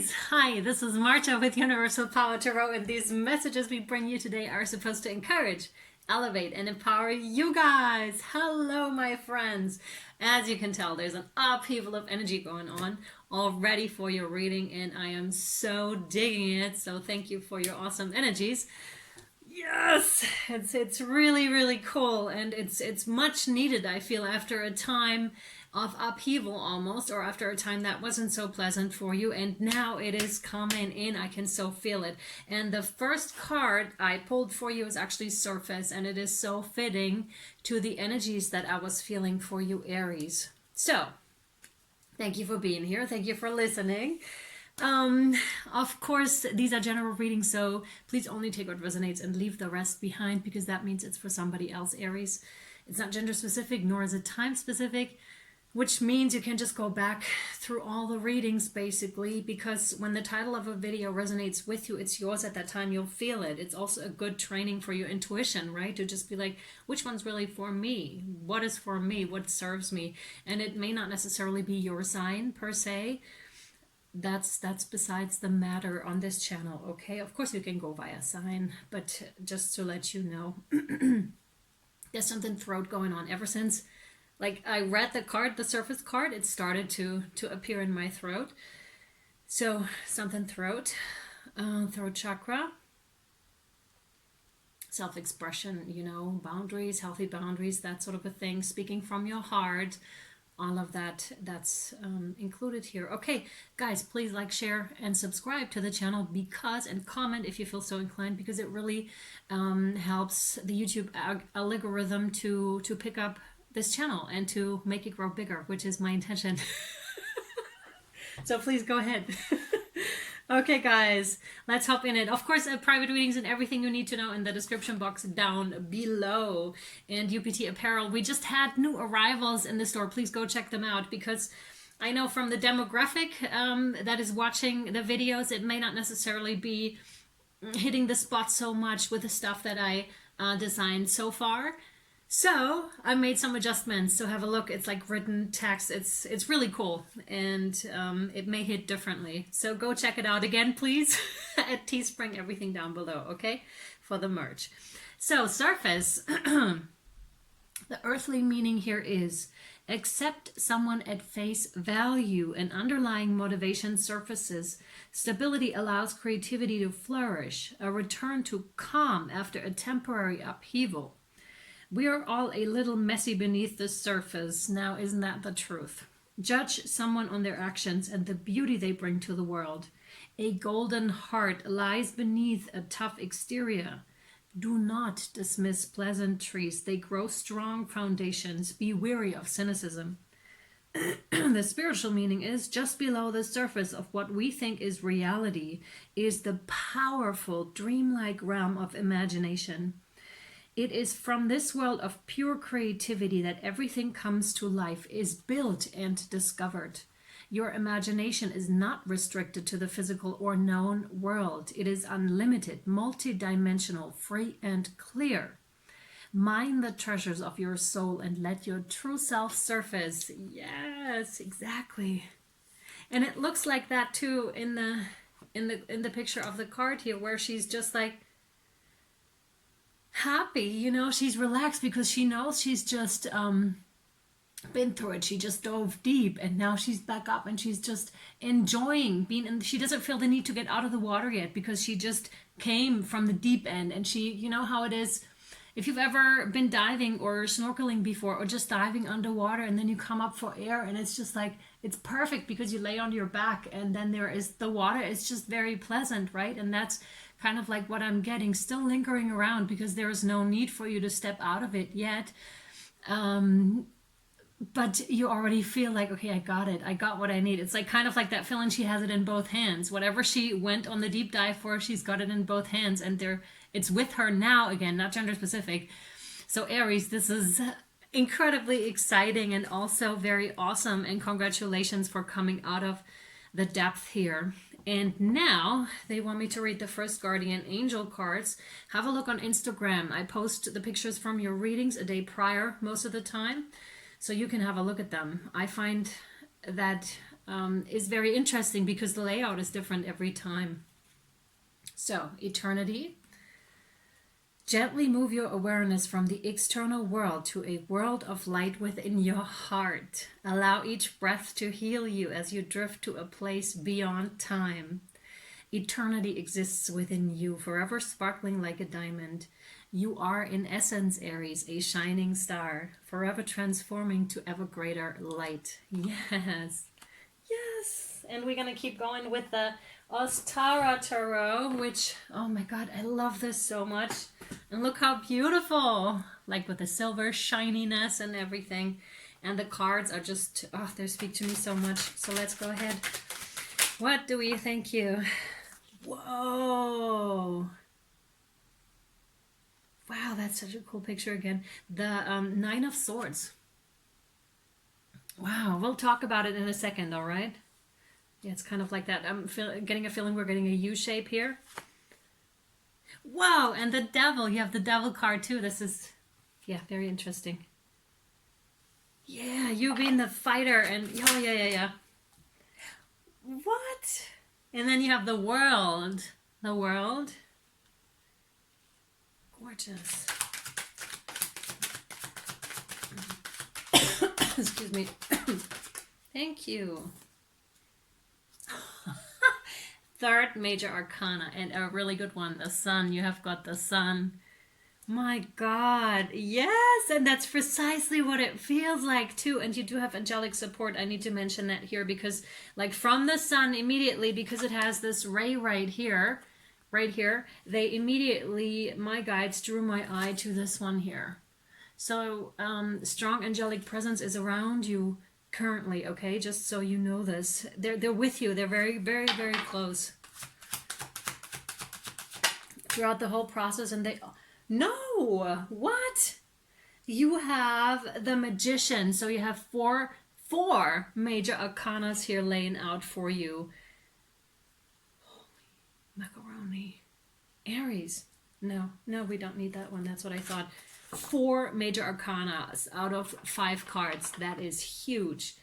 Aries, hi, this is Marta with Universal Power Tarot, and these messages we bring you today are supposed to encourage, elevate, and empower you guys. Hello, my friends. As you can tell, there's an upheaval of energy going on already for your reading, and I am so digging it. So thank you for your awesome energies. Yes, it's really, really cool, and it's much needed, I feel, after a time of upheaval almost, or after a time that wasn't so pleasant for you, and now it is coming in. I can so feel it. And the first card I pulled for you is actually Surface, and it is so fitting to the energies that I was feeling for you, Aries. So thank you for being here. Thank you for listening. Of course, these are general readings, so please only take what resonates and leave the rest behind, because that means it's for somebody else, Aries. It's not gender specific, nor is it time specific, which means you can just go back through all the readings basically, because when the title of a video resonates with you, it's yours at that time. You'll feel it. It's also a good training for your intuition, right? To just be like, which one's really for me? What is for me? What serves me? And it may not necessarily be your sign per se. That's besides the matter on this channel, okay? Of course you can go via sign, but just to let you know, there's something throat going on ever since, like, I read the card, the Surface card, it started to appear in my throat. So something throat, throat chakra, self-expression, you know, boundaries, healthy boundaries, that sort of a thing, speaking from your heart. All of that's included here. Okay, guys, please like, share, and subscribe to the channel, because, and comment if you feel so inclined, because it really helps the YouTube algorithm to pick up this channel and to make it grow bigger, which is my intention. So please go ahead. Okay, guys, let's hop in it. Of course, private readings and everything you need to know in the description box down below. And U.P.T apparel, we just had new arrivals in the store. Please go check them out, because I know from the demographic that is watching the videos, it may not necessarily be hitting the spot so much with the stuff that I designed so far. So I made some adjustments, so have a look. It's like written text. It's really cool, and it may hit differently. So go check it out again, please, at Teespring, everything down below, okay, for the merch. So Surface, the earthly meaning here is accept someone at face value. An underlying motivation surfaces. Stability allows creativity to flourish. A return to calm after a temporary upheaval. We are all a little messy beneath the surface. Now, isn't that the truth? Judge someone on their actions and the beauty they bring to the world. A golden heart lies beneath a tough exterior. Do not dismiss pleasantries. They grow strong foundations. Be wary of cynicism. The spiritual meaning is just below the surface of what we think is reality is the powerful, dreamlike realm of imagination. It is from this world of pure creativity that everything comes to life, is built and discovered. Your imagination is not restricted to the physical or known world. It is unlimited, multidimensional, free and clear. Mine the treasures of your soul and let your true self surface. Yes, exactly. And it looks like that too in the picture of the card here, where she's just like happy, you know, she's relaxed because she knows she's just been through it. She just dove deep, and now she's back up and she's just enjoying being in. She doesn't feel the need to get out of the water yet, because she just came from the deep end. And she, you know how it is, if you've ever been diving or snorkeling before, or just diving underwater, and then you come up for air, and it's just like, it's perfect because you lay on your back and then there is the water. It's just very pleasant, right? And that's kind of like what I'm getting, still lingering around, because there is no need for you to step out of it yet. But you already feel like, okay, I got it. I got what I need. It's like kind of like that feeling she has it in both hands. Whatever she went on the deep dive for, she's got it in both hands, and it's with her now, again, not gender specific. So Aries, this is incredibly exciting and also very awesome, and congratulations for coming out of the depth here. And now they want me to read the first guardian angel cards. Have a look on Instagram. I post the pictures from your readings a day prior most of the time, so you can have a look at them. I find that is very interesting because the layout is different every time. So, eternity. Gently move your awareness from the external world to a world of light within your heart. Allow each breath to heal you as you drift to a place beyond time. Eternity exists within you, forever sparkling like a diamond. You are, in essence, Aries, a shining star, forever transforming to ever greater light. Yes. Yes. And we're going to keep going with the Ostara Tarot, which, oh my God, I love this so much. And look how beautiful, like with the silver shininess and everything. And the cards are just, oh, they speak to me so much. So let's go ahead. What do we think you? Whoa. Wow, that's such a cool picture again. The Nine of Swords. Wow, we'll talk about it in a second, all right? Yeah, it's kind of like that. I'm getting a feeling we're getting a U shape here. Wow, and the Devil. You have the Devil card too. This is, yeah, very interesting. Yeah, you being the fighter and, oh, yeah. What? And then you have the World. The World. Gorgeous. Excuse me. Thank you. Third major arcana, and a really good one, the Sun. You have got the Sun. My God, yes, and that's precisely what it feels like too. And you do have angelic support. I need to mention that here because, like, from the Sun immediately, because it has this ray right here, they immediately, my guides drew my eye to this one here. So strong angelic presence is around you currently, okay? Just so you know this. They're with you. They're very, very, very close throughout the whole process. And they... No! What? You have the Magician. So you have four major arcanas here laying out for you. Holy macaroni. Aries. No, we don't need that one. That's what I thought. 4 major arcanas out of 5 cards. That is huge.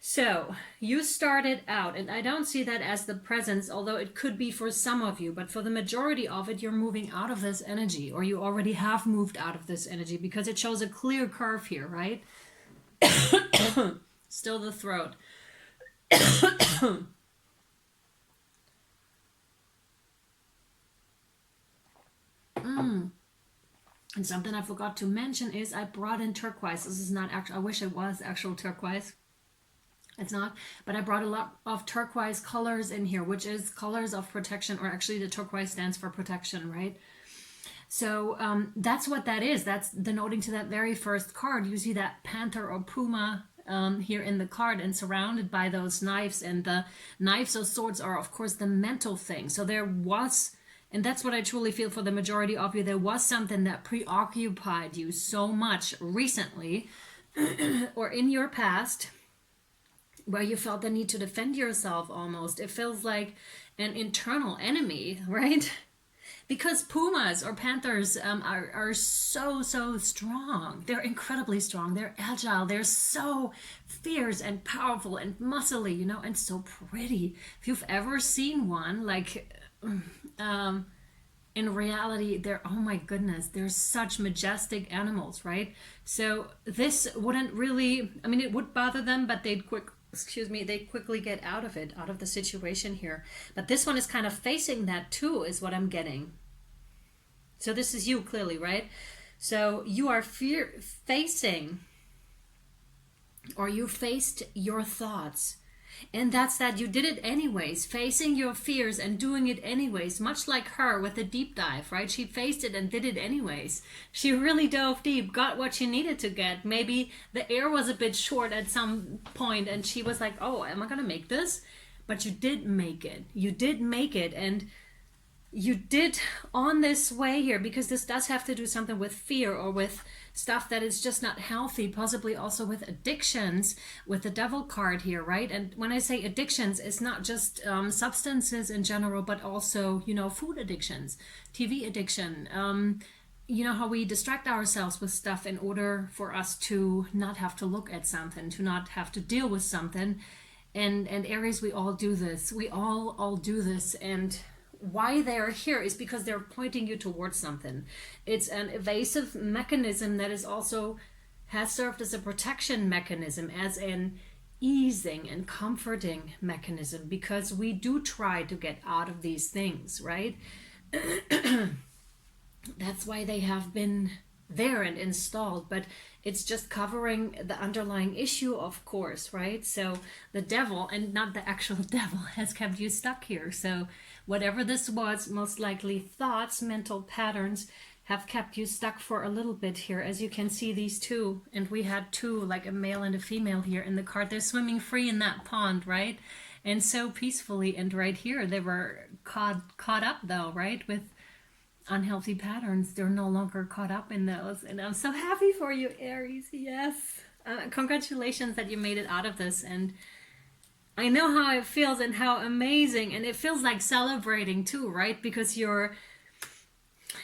So you started out, and I don't see that as the presence, although it could be for some of you, but for the majority of it, you're moving out of this energy, or you already have moved out of this energy because it shows a clear curve here, right? Still the throat. And something I forgot to mention is I brought in turquoise. This is not actual, I wish it was actual turquoise. It's not, but I brought a lot of turquoise colors in here, which is colors of protection, or actually the turquoise stands for protection, right? So that's what that is. That's denoting to that very first card. You see that panther or puma here in the card, and surrounded by those knives, and the knives or swords are, of course, the mental thing. So there was, and that's what I truly feel for the majority of you, there was something that preoccupied you so much recently or in your past, where you felt the need to defend yourself almost. It feels like an internal enemy, right? Because pumas or panthers are so strong. They're incredibly strong. They're agile. They're so fierce and powerful and muscly, you know, and so pretty. If you've ever seen one, like, in reality, they're, oh my goodness, they're such majestic animals, right? So this wouldn't really, I mean, it would bother them, but they'd quickly get out of it, out of the situation here. But this one is kind of facing that too, is what I'm getting. So this is you, clearly, right? So you are facing, or you faced your thoughts. And that's that you did it anyways, facing your fears and doing it anyways, much like her with the deep dive, right? She faced it and did it anyways. She really dove deep, got what she needed to get. Maybe the air was a bit short at some point and she was like, oh, am I going to make this? But you did make it. You did make it, and you did on this way here, because this does have to do something with fear or with stuff that is just not healthy, possibly also with addictions, with the Devil card here, right? And when I say addictions, it's not just substances in general, but also, you know, food addictions, TV addiction, you know, how we distract ourselves with stuff in order for us to not have to look at something, to not have to deal with something. And Aries, we all do this. We all do this. And why they're here is because they're pointing you towards something. It's an evasive mechanism that is also has served as a protection mechanism, as an easing and comforting mechanism, because we do try to get out of these things, right? That's why they have been there and installed, but it's just covering the underlying issue, of course, right? So the devil, and not the actual devil, has kept you stuck here. So whatever this was, most likely thoughts, mental patterns, have kept you stuck for a little bit here. As you can see, these two, and we had two, like a male and a female here in the card, they're swimming free in that pond, right? And so peacefully. And right here they were caught up though, right, with unhealthy patterns. They're no longer caught up in those, and I'm so happy for you, Aries. Yes, congratulations that you made it out of this. And I know how it feels and how amazing, and it feels like celebrating too, right? Because you're,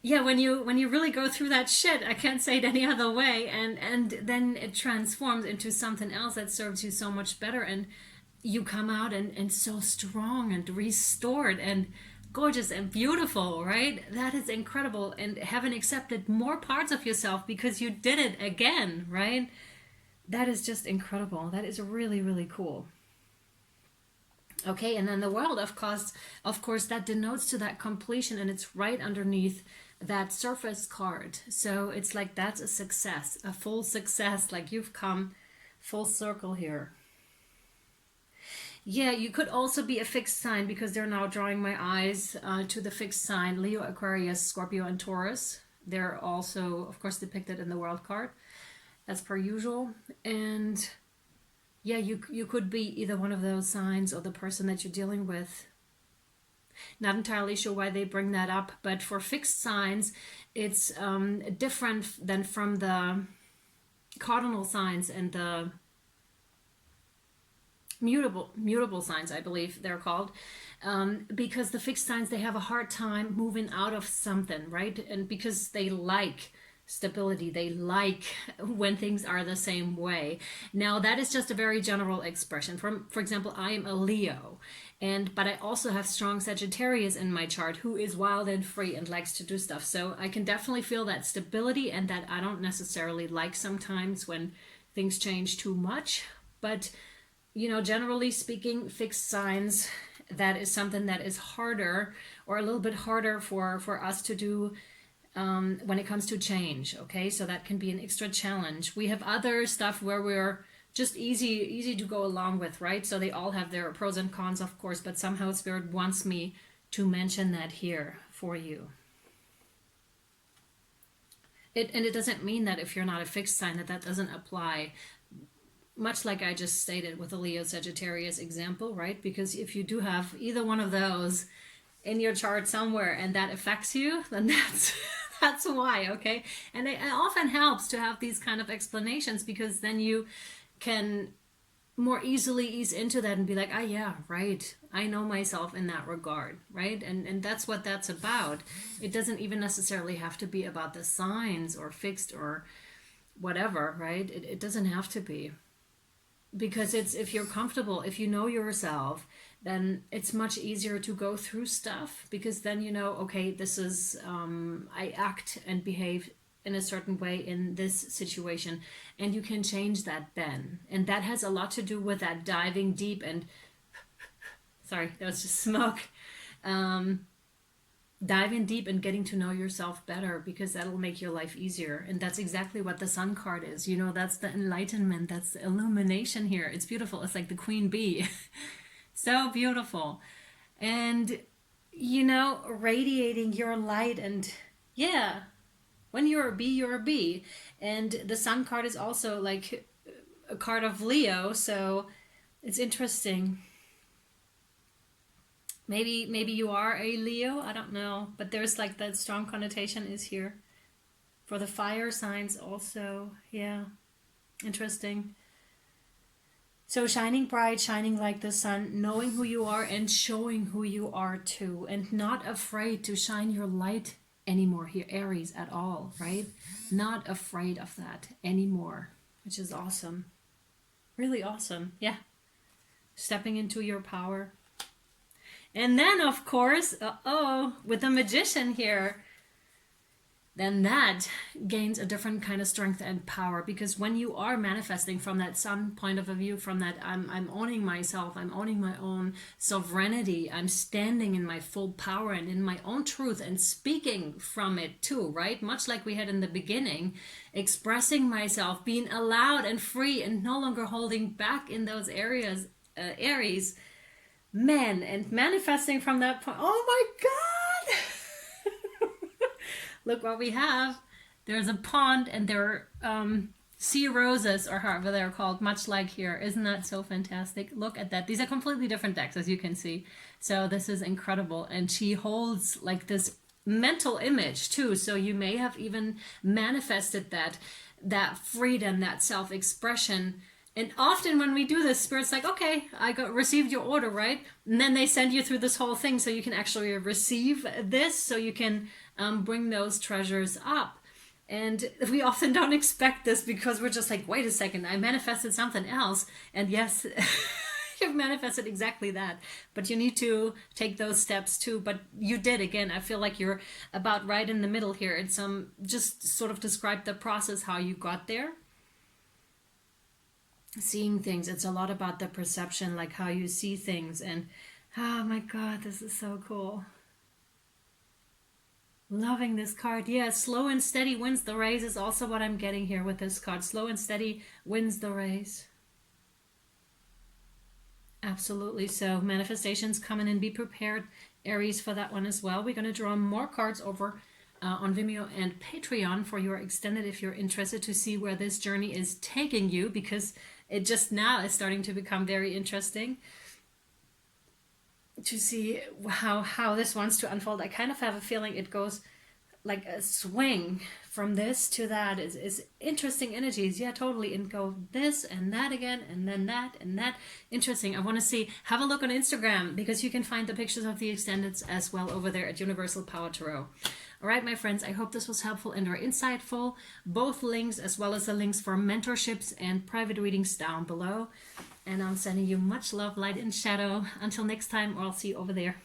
yeah, when you really go through that shit, I can't say it any other way, and then it transforms into something else that serves you so much better, and you come out and so strong and restored and gorgeous and beautiful, right? That is incredible. And haven't accepted more parts of yourself because you did it again, right? That is just incredible. That is really, really cool. Okay, and then the world, of course, that denotes to that completion, and it's right underneath that surface card. So it's like that's a success, a full success, like you've come full circle here. Yeah, you could also be a fixed sign, because they're now drawing my eyes to the fixed sign, Leo, Aquarius, Scorpio, and Taurus. They're also, of course, depicted in the world card, as per usual. And yeah, you could be either one of those signs or the person that you're dealing with. Not entirely sure why they bring that up, but for fixed signs, it's different than from the cardinal signs and the mutable signs, I believe they're called, because the fixed signs, they have a hard time moving out of something, right? And because they like stability, they like when things are the same way. Now that is just a very general expression. For example, I am a Leo, but I also have strong Sagittarius in my chart, who is wild and free and likes to do stuff. So I can definitely feel that stability, and that I don't necessarily like sometimes when things change too much. But generally speaking, fixed signs, that is something that is harder, or a little bit harder for us to do when it comes to change. Okay, so that can be an extra challenge. We have other stuff where we're just easy to go along with, right? So they all have their pros and cons, of course, but somehow Spirit wants me to mention that here for you. And it doesn't mean that if you're not a fixed sign that doesn't apply. Much like I just stated with the Leo Sagittarius example, right? Because if you do have either one of those in your chart somewhere and that affects you, then that's why, okay? And it often helps to have these kind of explanations, because then you can more easily ease into that and be like, yeah, right, I know myself in that regard, right? And that's what that's about. It doesn't even necessarily have to be about the signs or fixed or whatever, right? It doesn't have to be. Because it's, if you're comfortable, if you know yourself, then it's much easier to go through stuff, because then okay, this is I act and behave in a certain way in this situation, and you can change that then. And that has a lot to do with that diving deep and sorry, that was just smoke. Diving deep and getting to know yourself better, because that'll make your life easier. And that's exactly what the Sun card is. That's the enlightenment, that's the illumination here. It's beautiful. It's like the queen bee. So beautiful. And radiating your light. And yeah, when you're a bee, you're a bee. And the Sun card is also like a card of Leo, so it's interesting. Maybe you are a Leo, I don't know, but there's like that strong connotation is here. For the fire signs also, yeah, interesting. So shining bright, shining like the sun, knowing who you are and showing who you are too, and not afraid to shine your light anymore here, Aries, at all, right? Not afraid of that anymore, which is awesome. Really awesome, yeah. stepping into your power. And then, of course, with the Magician here, then that gains a different kind of strength and power, because when you are manifesting from that sun point of view, from that I'm owning myself, I'm owning my own sovereignty, I'm standing in my full power and in my own truth and speaking from it too, right? Much like we had in the beginning, expressing myself, being allowed and free and no longer holding back in those areas, Aries, man, and manifesting from that point. Oh my God! Look what we have. There's a pond and there are sea roses, or however they're called, much like here. Isn't that so fantastic? Look at that. These are completely different decks, as you can see. So this is incredible. And she holds like this mental image too. So you may have even manifested that freedom, that self-expression. And often when we do this, Spirit's like, okay, received your order, right? And then they send you through this whole thing so you can actually receive this, so you can bring those treasures up. And we often don't expect this, because we're just like, wait a second, I manifested something else. And yes, you've manifested exactly that. But you need to take those steps too. But you did. Again, I feel like you're about right in the middle here. It's just sort of describe the process, how you got there. Seeing things, it's a lot about the perception, like how you see things. And oh my God, this is so cool. Loving this card. Yeah, slow and steady wins the race is also what I'm getting here with this card. Slow and steady wins the race. Absolutely. So manifestations coming in. Be prepared, Aries, for that one as well. We're going to draw more cards over on Vimeo and Patreon for your extended, if you're interested to see where this journey is taking you, because it just now is starting to become very interesting to see how this wants to unfold. I kind of have a feeling it goes like a swing from this to that. Is interesting energies. Yeah, totally. And go this and that again, and then that and that. Interesting. I want to see. Have a look on Instagram, because you can find the pictures of the extendeds as well over there at Universal Power Tarot. All right, my friends, I hope this was helpful and or insightful. Both links, as well as the links for mentorships and private readings, down below. And I'm sending you much love, light, and shadow. Until next time, or I'll see you over there.